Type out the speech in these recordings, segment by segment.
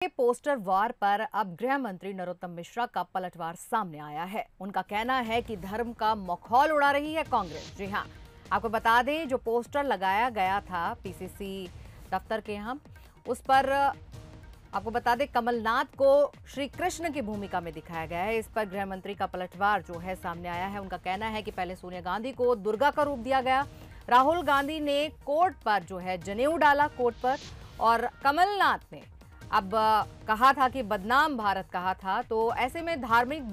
के पोस्टर वार पर अब गृह मंत्री नरोत्तम मिश्रा का पलटवार सामने आया है। उनका कहना है कि धर्म का मखौल उड़ा रही है कांग्रेस। जी हां, आपको बता दें जो पोस्टर लगाया गया था पीसीसी दफ्तर के यहां, उस पर आपको बता दें कमलनाथ को श्री कृष्ण की भूमिका में दिखाया गया है। इस पर गृह मंत्री का पलटवार जो है सामने आया है। उनका कहना है कि पहले सोनिया गांधी को दुर्गा का रूप दिया गया, राहुल गांधी ने कोर्ट पर जो है जनेऊ डाला कोर्ट पर, और कमलनाथ ने अब कहा था कि बदनाम भारत कहा था। तो ऐसे में धार्मिक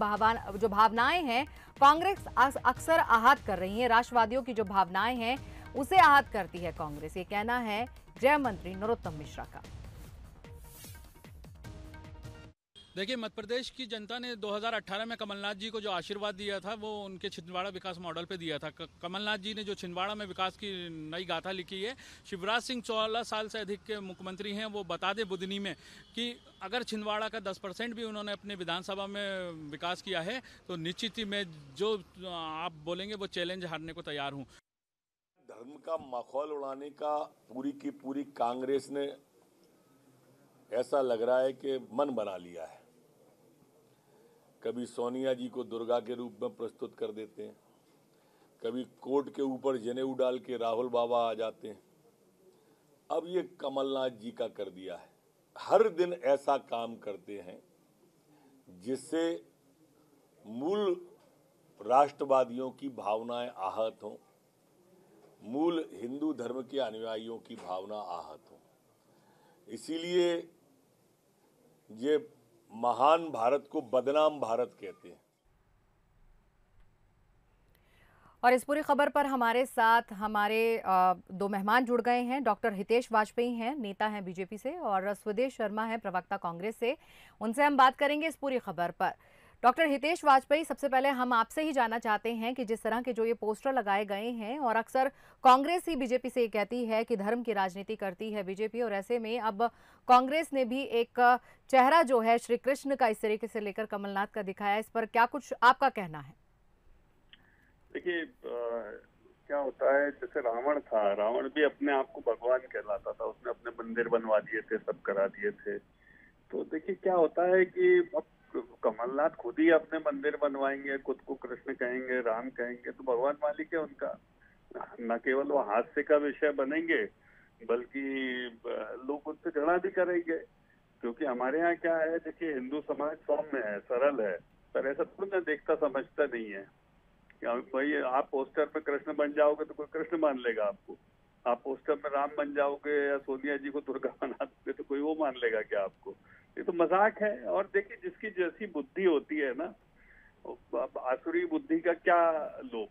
जो भावनाएं हैं कांग्रेस अक्सर आहत कर रही हैं। राष्ट्रवादियों की जो भावनाएं हैं उसे आहत करती है कांग्रेस, ये कहना है गृह मंत्री नरोत्तम मिश्रा का। देखिए, मध्य प्रदेश की जनता ने 2018 में कमलनाथ जी को जो आशीर्वाद दिया था वो उनके छिंदवाड़ा विकास मॉडल पे दिया था। कमलनाथ जी ने जो छिंदवाड़ा में विकास की नई गाथा लिखी है। शिवराज सिंह 16 साल से अधिक के मुख्यमंत्री हैं। वो बता दे बुधनी में कि अगर छिंदवाड़ा का 10% भी उन्होंने अपने विधानसभा में विकास किया है तो निश्चित ही मैं जो आप बोलेंगे वो चैलेंज हारने को तैयार हूँ। धर्म का मखौल उड़ाने का पूरी की पूरी कांग्रेस ने ऐसा लग रहा है कि मन बना लिया है। कभी सोनिया जी को दुर्गा के रूप में प्रस्तुत कर देते हैं, कभी कोर्ट के ऊपर जनेऊ डाल के राहुल बाबा आ जाते हैं। अब ये कमलनाथ जी का कर दिया है। हर दिन ऐसा काम करते हैं जिससे मूल राष्ट्रवादियों की भावनाएं आहत हों, मूल हिंदू धर्म के अनुयायियों की भावना आहत हो। इसीलिए ये महान भारत को बदनाम भारत कहते हैं। और इस पूरी खबर पर हमारे साथ हमारे दो मेहमान जुड़ गए हैं। डॉक्टर हितेश वाजपेयी हैं, नेता हैं बीजेपी से, और स्वदेश शर्मा हैं, प्रवक्ता कांग्रेस से। उनसे हम बात करेंगे इस पूरी खबर पर। डॉक्टर हितेश वाजपेयी, सबसे पहले हम आपसे ही जानना चाहते हैं कि जिस तरह के जो ये पोस्टर लगाए गए हैं, और अक्सर कांग्रेस ही बीजेपी से कहती है कि धर्म की राजनीति करती है बीजेपी, और ऐसे में अब कांग्रेस ने भी एक चेहरा जो है श्री कृष्ण का इस तरीके से लेकर कमलनाथ का दिखाया, इस पर क्या कुछ आपका कहना है? देखिए, क्या होता है, जैसे रावण था, रावण भी अपने आप को भगवान कहलाता था। उसने अपने मंदिर बनवा दिए थे, सब करा दिए थे। तो देखिए क्या होता है कि अब कमलनाथ खुद ही अपने मंदिर बनवाएंगे, खुद को कृष्ण कहेंगे, राम कहेंगे, तो भगवान मालिक है उनका। न केवल वो हास्य का विषय बनेंगे बल्कि लोग उनसे घृणा भी करेंगे। क्योंकि हमारे यहाँ क्या है, देखिए हिंदू समाज सौम्य है, सरल है, पर ऐसा थोड़ा ना देखता समझता नहीं है। भाई आप पोस्टर में कृष्ण बन जाओगे तो कोई कृष्ण मान लेगा आपको, आप पोस्टर में राम बन जाओगे या सोनिया जी को दुर्गा बना दोगे तो कोई वो मान लेगा क्या आपको? ये तो मजाक है। और देखिए जिसकी जैसी बुद्धि होती है ना, आसुरी बुद्धि का क्या लोभ।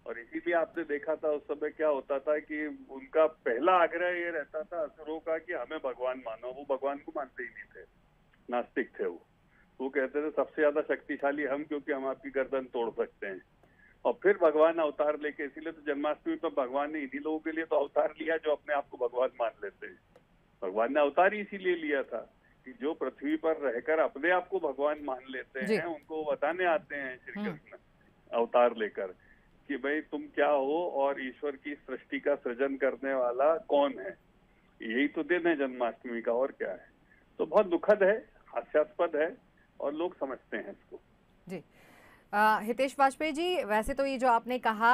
और इसीलिए आपने देखा था उस समय क्या होता था कि उनका पहला आग्रह ये रहता था असुरों का कि हमें भगवान मानो। वो भगवान को मानते ही नहीं थे, नास्तिक थे वो कहते थे सबसे ज्यादा शक्तिशाली हम, क्योंकि हम आपकी गर्दन तोड़ सकते हैं। और फिर भगवान अवतार लेके, इसीलिए तो जन्माष्टमी पर भगवान ने इन्हीं लोगों के लिए तो अवतार लिया जो अपने आप को भगवान मान लेते हैं। भगवान ने अवतार ही इसीलिए लिया था कि जो पृथ्वी पर रहकर अपने आप को भगवान मान लेते हैं उनको बताने आते हैं श्री कृष्ण अवतार लेकर कि भाई तुम क्या हो और ईश्वर की सृष्टि का सृजन करने वाला कौन है। यही तो दिन है जन्माष्टमी का, और क्या है। तो बहुत दुखद है, हास्यास्पद है, और लोग समझते हैं इसको। जी हितेश वाजपेयी जी, वैसे तो ये जो आपने कहा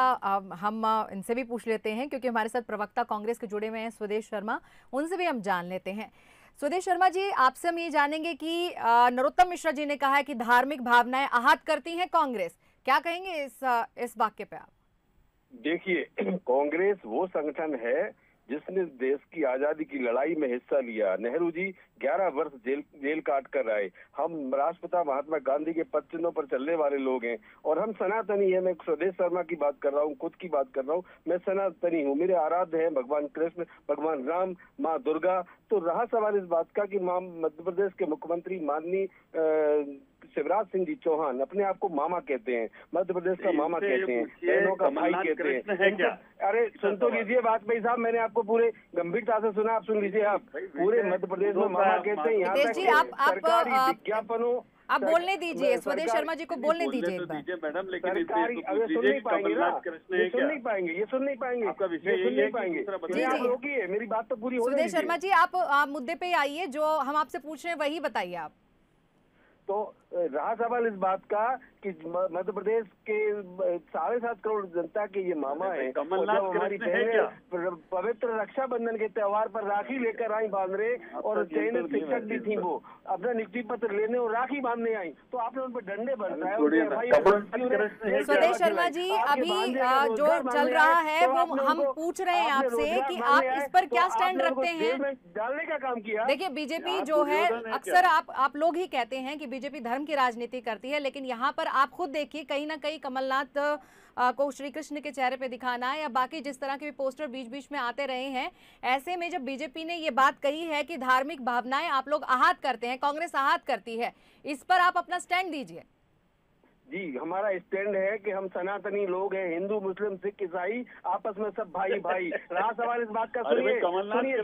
हम इनसे भी पूछ लेते हैं, क्योंकि हमारे साथ प्रवक्ता कांग्रेस के जुड़े हुए हैं स्वदेश शर्मा, उनसे भी हम जान लेते हैं। स्वदेश शर्मा जी, आपसे हम ये जानेंगे कि नरोत्तम मिश्रा जी ने कहा है कि धार्मिक भावनाएं आहत करती हैं कांग्रेस, क्या कहेंगे इस वाक्य पे आप? देखिए, कांग्रेस वो संगठन है जिसने देश की आजादी की लड़ाई में हिस्सा लिया। नेहरू जी 11 वर्ष जेल काट कर आए। हम राष्ट्रपिता महात्मा गांधी के पद चिन्हों पर चलने वाले लोग हैं, और हम सनातनी है। मैं स्वदेश शर्मा की बात कर रहा हूँ, खुद की बात कर रहा हूँ। मैं सनातनी हूँ, मेरे आराध्य हैं भगवान कृष्ण, भगवान राम, माँ दुर्गा। तो रहा सवाल इस बात का कि मध्य प्रदेश के मुख्यमंत्री माननीय शिवराज सिंह जी चौहान अपने आप को मामा कहते हैं, मध्य प्रदेश का मामा कहते हैं, बहनों का भाई कहते हैं। अरे सुन तो लीजिए वाजपेयी साहब, मैंने आपको पूरे गंभीरता से सुना, आप सुन लीजिए। आप पूरे मध्य प्रदेश में मामा कहते हैं। यहाँ तक सरकारी विज्ञापनों आप बोलने दीजिए, स्वदेश शर्मा जी को बोलने दीजिए एक बार। दीजिए मैडम, लेकिन सरकारी अब सुन नहीं पाएंगे ना, ये सुन नहीं पाएंगे, ये सुन नहीं पाएंगे, आपका विषय सुन नहीं पाएंगे। जी, आप जी। रोकिए, मेरी बात तो पूरी होने स्वदेश दीजिए। शर्मा जी, आप मुद्दे पे आइए, जो हम आपसे पूछ रहे हैं वही बताइए आप। तो रहा सवाल इस बात का कि मध्य प्रदेश के 7.5 करोड़ जनता के ये मामा है, और जब हमारी बहनें पवित्र रक्षाबंधन के त्योहार पर राखी लेकर आई बांध रहे, और चयनित शिक्षक भी थी, वो अपना नियुक्ति पत्र लेने और राखी बांधने आई, तो आपने उन पर डंडे बरसाए। स्वदेश शर्मा जी, अभी जो चल रहा है वो हम पूछ रहे हैं आपसे कि आप इस पर क्या स्टैंड रखते हैं। डालने का काम किया। देखिए, बीजेपी जो है, अक्सर आप लोग ही कहते हैं कि बीजेपी धर्म की राजनीति करती है, लेकिन यहाँ पर आप खुद देखिए, कहीं ना कहीं कमलनाथ को श्री कृष्ण के चेहरे पे दिखाना है या बाकी जिस तरह के भी पोस्टर बीच बीच में आते रहे हैं, ऐसे में जब बीजेपी ने ये बात कही है कि धार्मिक भावनाएं आप लोग आहत करते हैं, कांग्रेस आहत करती है, इस पर आप अपना स्टैंड दीजिए। जी, हमारा स्टैंड है कि हम सनातनी लोग हैं, हिंदू मुस्लिम सिख ईसाई आपस में सब भाई भाई। रहा सवाल इस बात का, सुनिए,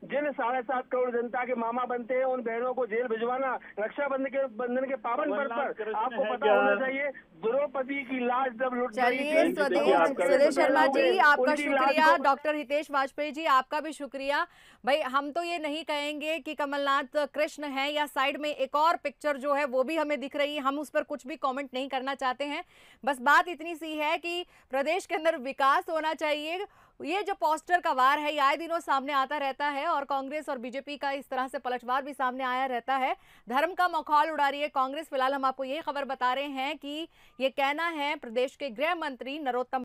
जिन 7.5 करोड़ जनता के मामा बनते हैं, उन बहनों को जेल भिजवाना रक्षाबंधन के पावन पर्व पर, आपको पता होना चाहिए द्रौपदी की लाश जब लुट। चलिए, स्वदेश शर्मा जी आपका शुक्रिया, डॉक्टर हितेश वाजपेयी जी आपका भी शुक्रिया। भाई, हम तो ये नहीं कहेंगे कि कमलनाथ कृष्ण है, या साइड में एक और पिक्चर जो है वो भी हमें दिख रही है, हम उस पर कुछ भी कमेंट नहीं करना चाहते हैं। बस बात इतनी सी है कि प्रदेश के अंदर विकास होना चाहिए। ये जो पोस्टर का वार है, ये आए दिनों सामने आता रहता है, और कांग्रेस और बीजेपी का इस तरह से पलटवार भी सामने आया रहता है। धर्म का मखौल उड़ा रही है कांग्रेस। फिलहाल हम आपको ये खबर बता रहे हैं कि ये कहना है प्रदेश के गृह मंत्री नरोत्तम